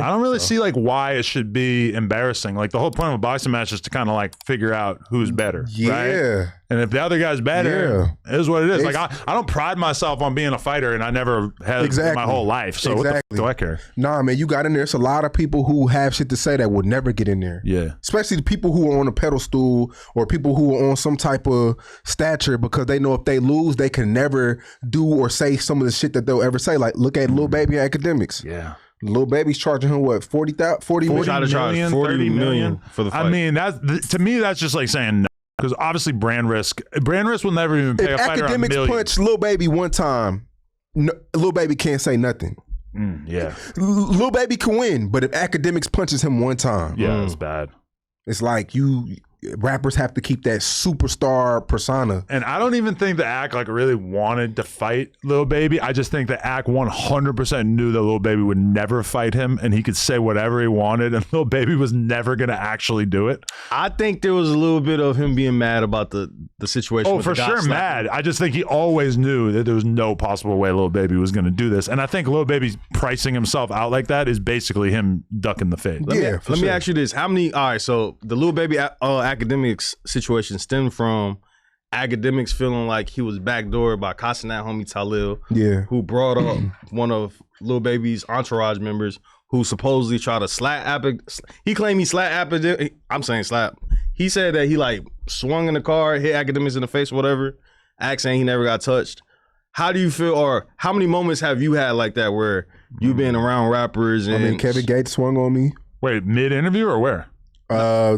I don't really see like why it should be embarrassing. Like the whole point of a boxing match is to kind of like figure out who's better. Right? And if the other guy's better, it is what it is. Like I don't pride myself on being a fighter, and I never have my whole life. So what the fuck do I care? Nah, man, you got in there. It's a lot of people who have shit to say that would never get in there. Yeah. Especially the people who are on a pedestal or people who are on some type of stature because they know if they lose, they can never do or say some of the shit that they'll ever say. Like, look at Lil Baby Academics. Yeah. Lil Baby's charging him what, 40 million? 40 million for the fight. I mean, to me, that's just like saying no. Because obviously brand risk will never even pay a fighter $1 million. Academics punched Lil Baby one time, Lil Baby can't say nothing. Yeah. Lil Baby can win, but if Academics punches him one time. Yeah, that's bad. It's like rappers have to keep that superstar persona. And I don't even think the Act like really wanted to fight Lil Baby. I just think the Act 100% knew that Lil Baby would never fight him and he could say whatever he wanted and Lil Baby was never going to actually do it. I think there was a little bit of him being mad about the situation. Oh, for sure mad. I just think he always knew that there was no possible way Lil Baby was going to do this. And I think Lil Baby's pricing himself out like that is basically him ducking the fade. Let me ask you this. How many, all right, so the Lil Baby Academics situation stemmed from Academics feeling like he was backdoored by cussing that homie Talil, who brought up one of Lil Baby's entourage members who supposedly tried to slap. He claimed he slapped. I'm saying slap. He said that he like swung in the car, hit Academics in the face or whatever. Act saying he never got touched. How do you feel, or how many moments have you had like that where you've been around rappers and... I mean, Kevin Gates swung on me. Wait, mid-interview or where?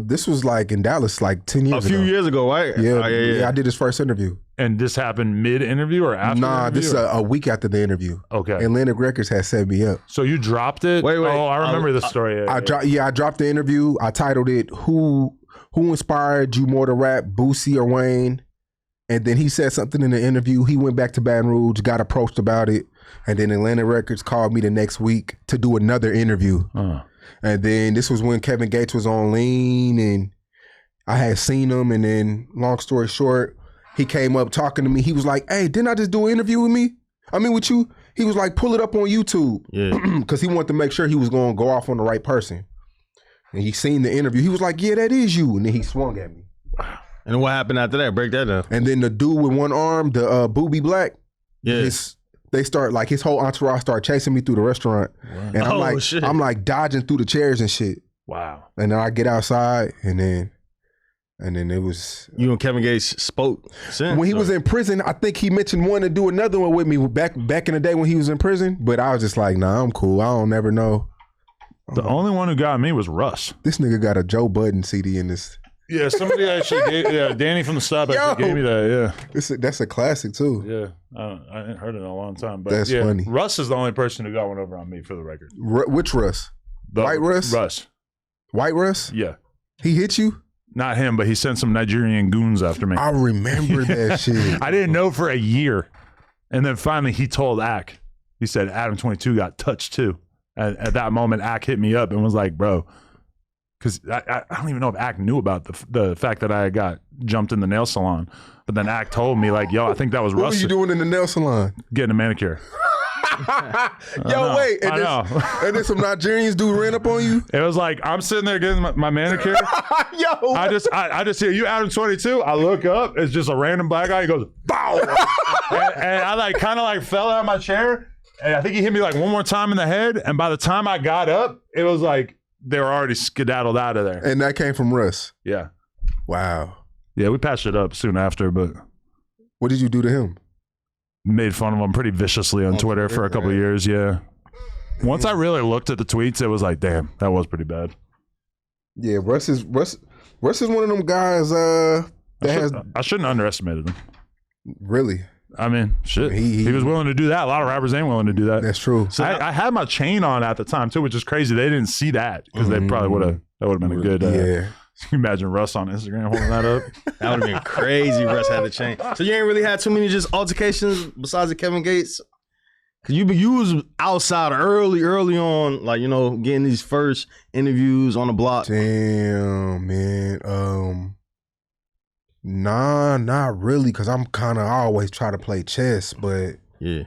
This was like in Dallas like 10 years ago. A few years ago, right? Yeah, I did his first interview. And this happened mid-interview or after? Nah, this is a week after the interview. Okay. Atlantic Records had set me up. So you dropped it? Wait. Oh, I remember this story. I dropped the interview. I titled it, Who Inspired You More to Rap, Boosie or Wayne? And then he said something in the interview. He went back to Baton Rouge, got approached about it. And then Atlantic Records called me the next week to do another interview. And then this was when Kevin Gates was on Lean and I had seen him. And then long story short, he came up talking to me. He was like, hey, didn't I just do an interview with me? I mean, with you? He was like, pull it up on YouTube. Yeah. Because he wanted to make sure he was going to go off on the right person. And he seen the interview. He was like, yeah, that is you. And then he swung at me. Wow. And what happened after that? Break that down. And then the dude with one arm, the Booby Black, they start like his whole entourage started chasing me through the restaurant. Wow. And I'm like dodging through the chairs and shit. Wow. And then I get outside and then it was... You and Kevin Gates spoke since? When he was in prison, I think he mentioned wanting to do another one with me back in the day when he was in prison. But I was just like, nah, I'm cool. I don't never know. The only one who got me was Russ. This nigga got a Joe Budden CD in this. Yeah, somebody actually gave, Danny from the Sub actually gave me that, That's a classic too. Yeah, I hadn't heard it in a long time. But that's funny. Russ is the only person who got one over on me, for the record. Which Russ? White Russ? Russ. White Russ? Yeah. He hit you? Not him, but he sent some Nigerian goons after me. I remember that shit. I didn't know for a year. And then finally he told Ak. He said Adam 22 got touched too. At that moment, Ak hit me up and was like, bro, because I don't even know if Ak knew about the fact that I got jumped in the nail salon. But then Ak told me like, yo, I think that was Russ. What were you doing in the nail salon? Getting a manicure. Wait, and then some Nigerians dude ran up on you? It was like, I'm sitting there getting my manicure. I just hear, you Adam 22? I look up, it's just a random black guy. He goes, bow! and I like kind of like fell out of my chair. And I think he hit me like one more time in the head. And by the time I got up, it was like they were already skedaddled out of there. And that came from Russ? Yeah. Wow. Yeah, we patched it up soon after, but... What did you do to him? Made fun of him pretty viciously on Twitter for a couple of years, yeah. Once I really looked at the tweets, it was like, damn, that was pretty bad. Yeah, Russ is one of them guys I shouldn't have underestimated him. Really? I mean, shit. He was willing to do that. A lot of rappers ain't willing to do that. That's true. So I had my chain on at the time too, which is crazy. They didn't see that because they probably would have. That would have been a good. Yeah. Can you imagine Russ on Instagram holding that up? That would have been crazy. Russ had the chain. So you ain't really had too many just altercations besides the Kevin Gates. Cause you was outside early on, like, you know, getting these first interviews on the block. Damn, man. Nah, not really, because I always try to play chess, but yeah,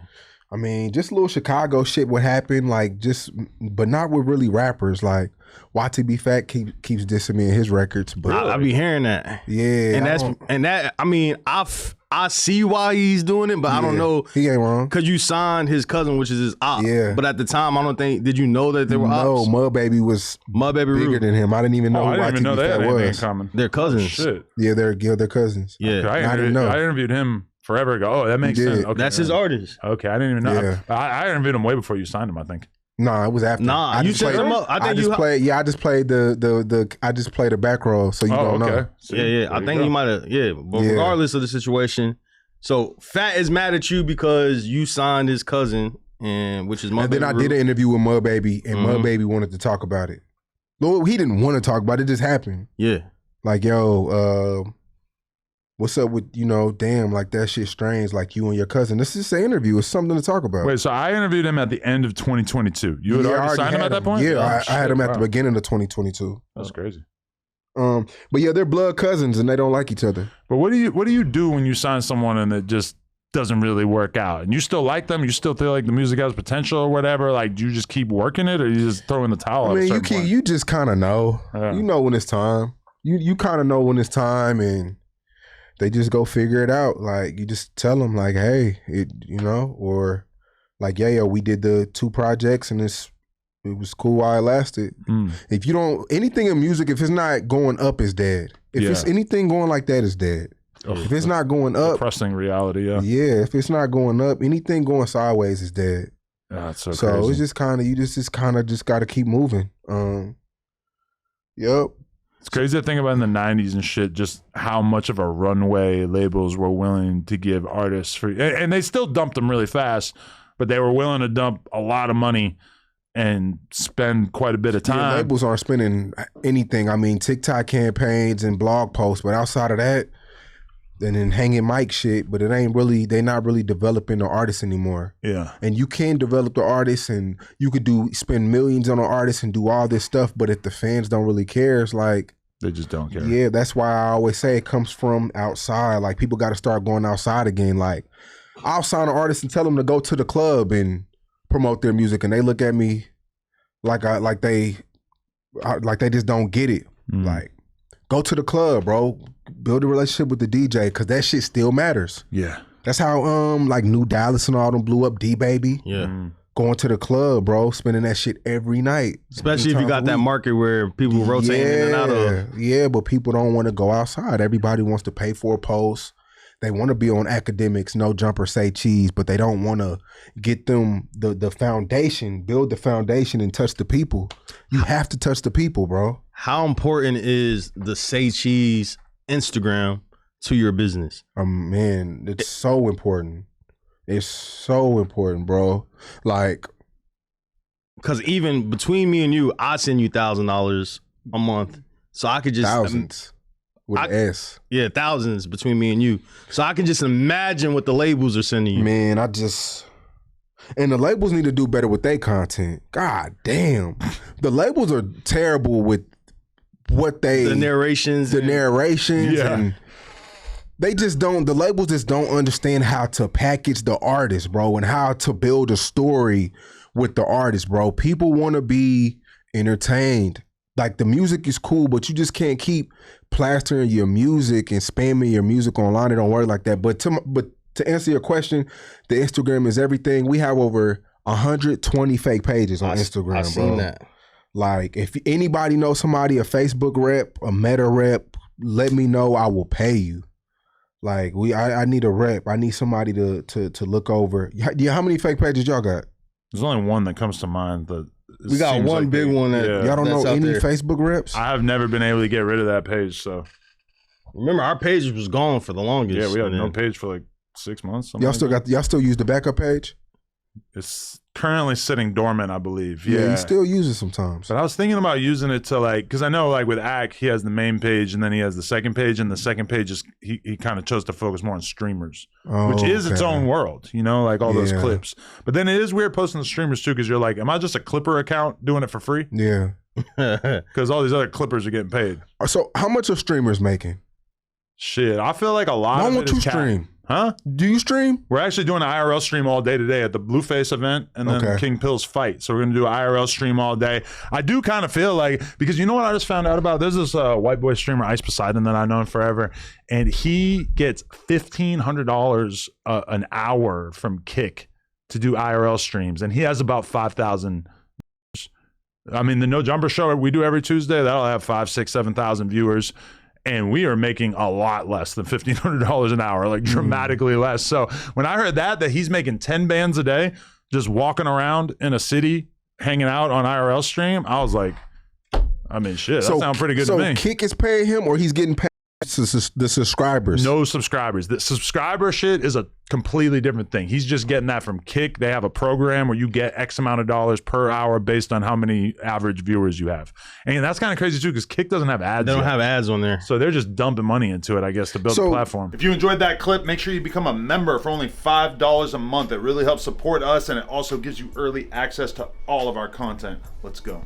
I mean, just little Chicago shit would happen, like but not with really rappers. Like YTB Fatt keeps dissing me in his records, but I be hearing that. Yeah, and that. I mean, I see why he's doing it, but I don't know. He ain't wrong. Cause you signed his cousin, which is his op. Yeah. But at the time, I don't think. Did you know that they were ops? No, Mud Baby was bigger than him. I didn't even know who YTB Fatt was. They're cousins. Shit. Yeah, they're cousins. Yeah, I interviewed him forever ago. Oh, that makes sense. Okay, that's his artist. Okay, I didn't even know. Yeah. I interviewed him way before you signed him, I think. Nah, it was after. Nah, you set him up. I just played the back row, so you don't know. See, I think he might have. Yeah, but regardless of the situation, so Fatt is mad at you because you signed his cousin, which is Mud Baby. And then I did an interview with Mud Baby, and Mud Baby wanted to talk about it. No, he didn't want to talk about it. It just happened. Yeah, like what's up with, damn, like that shit strange, like you and your cousin. This is an interview. It's something to talk about. Wait, so I interviewed him at the end of 2022. You had already signed him at that point? Yeah, I had him at the beginning of 2022. That's crazy. But yeah, they're blood cousins and they don't like each other. But what do you do when you sign someone and it just doesn't really work out? And you still like them? You still feel like the music has potential or whatever? Like, do you just keep working it or you just throw in the towel? I mean, you just kind of know. Yeah. You know when it's time. You kind of know when it's time, and they just go figure it out. Like, you just tell them, like, hey, or like, yeah, we did the 2 projects and it was cool while it lasted. If you don't, anything in music, if it's not going up, it's dead. If it's anything going like that, it's dead. If it's not going up, depressing reality, yeah. If it's not going up, anything going sideways is dead. That's so crazy. It's just kind of, you just got to keep moving. Yep. It's crazy to think about in the 90s and shit, just how much of a runway labels were willing to give artists for, and they still dumped them really fast, but they were willing to dump a lot of money and spend quite a bit of time. Yeah, labels aren't spending anything. I mean, TikTok campaigns and blog posts, but outside of that, and then hanging mic shit, but they're not really developing the artists anymore. Yeah. And you can develop the artists and you could spend millions on an artist and do all this stuff, but if the fans don't really care, it's like, they just don't care. Yeah, that's why I always say it comes from outside. Like, people got to start going outside again. Like, I'll sign an artist and tell them to go to the club and promote their music, and they look at me like they just don't get it. Like, go to the club, bro. Build a relationship with the DJ, because that shit still matters. Yeah. That's how like New Dallas and all them blew up. D-Baby. Yeah. Going to the club, bro, spending that shit every night. Especially if you got that market where people rotate in and out of. Yeah, but people don't want to go outside. Everybody wants to pay for a post. They want to be on academics, no jumper, say cheese, but they don't want to get them the foundation, build the foundation and touch the people. You have to touch the people, bro. How important is the Say Cheese Instagram to your business? Man, it's so important. It's so important, bro. Like, because even between me and you, I send you $1,000 a month, so I could just thousands with an S. Yeah, thousands between me and you, so I can just imagine what the labels are sending you. Man, and the labels need to do better with their content. God damn, the labels are terrible with what the narrations, yeah. And they just don't, the labels just don't understand how to package the artist, bro, and how to build a story with the artist, bro. People want to be entertained. Like, the music is cool, but you just can't keep plastering your music and spamming your music online. It don't work like that. But to answer your question, the Instagram is everything. We have over 120 fake pages on Instagram, I've seen that. Like, if anybody knows somebody, a Facebook rep, a Meta rep, let me know. I will pay you. Like, I need a rep. I need somebody to look over. Yeah, how many fake pages y'all got? There's only one that comes to mind. We got one like big one that y'all don't know any Facebook reps? I have never been able to get rid of that page. So remember, our page was gone for the longest. Yeah, we had no page for like 6 months. Y'all still use the backup page? It's currently sitting dormant, I believe. Yeah, you still use it sometimes. But I was thinking about using it to, like, because I know, like, with Ak, he has the main page and then he has the second page, and the second page is he kind of chose to focus more on streamers, which is its own world, like all those clips. But then it is weird posting the streamers too, because you're like, am I just a Clipper account doing it for free? Yeah, because all these other Clippers are getting paid. So how much are streamers making? Shit, I feel like a lot of it is cap. Huh? Do you stream? We're actually doing an IRL stream all day today at the Blueface event and then King Pill's fight. So we're going to do an IRL stream all day. I do kind of feel like, because you know what I just found out about? There's this white boy streamer, Ice Poseidon, that I've known forever. And he gets $1,500 an hour from Kick to do IRL streams. And he has about 5,000. I mean, the No Jumper show we do every Tuesday, that'll have 5, 6, 7,000 viewers. And we are making a lot less than $1,500 an hour, like dramatically less. So when I heard that he's making 10 bands a day, just walking around in a city, hanging out on IRL stream, I was like, I mean, shit, that sounds pretty good to me. So Kick is paying him, or he's getting paid the subscribers? No subscribers. The subscriber shit is a completely different thing. He's just getting that from Kick. They have a program where you get X amount of dollars per hour based on how many average viewers you have. And that's kind of crazy too, because Kick doesn't have ads. They don't yet. have ads on there. So they're just dumping money into it, I guess, to build the platform. If you enjoyed that clip, make sure you become a member for only $5 a month. It really helps support us, and it also gives you early access to all of our content. Let's go.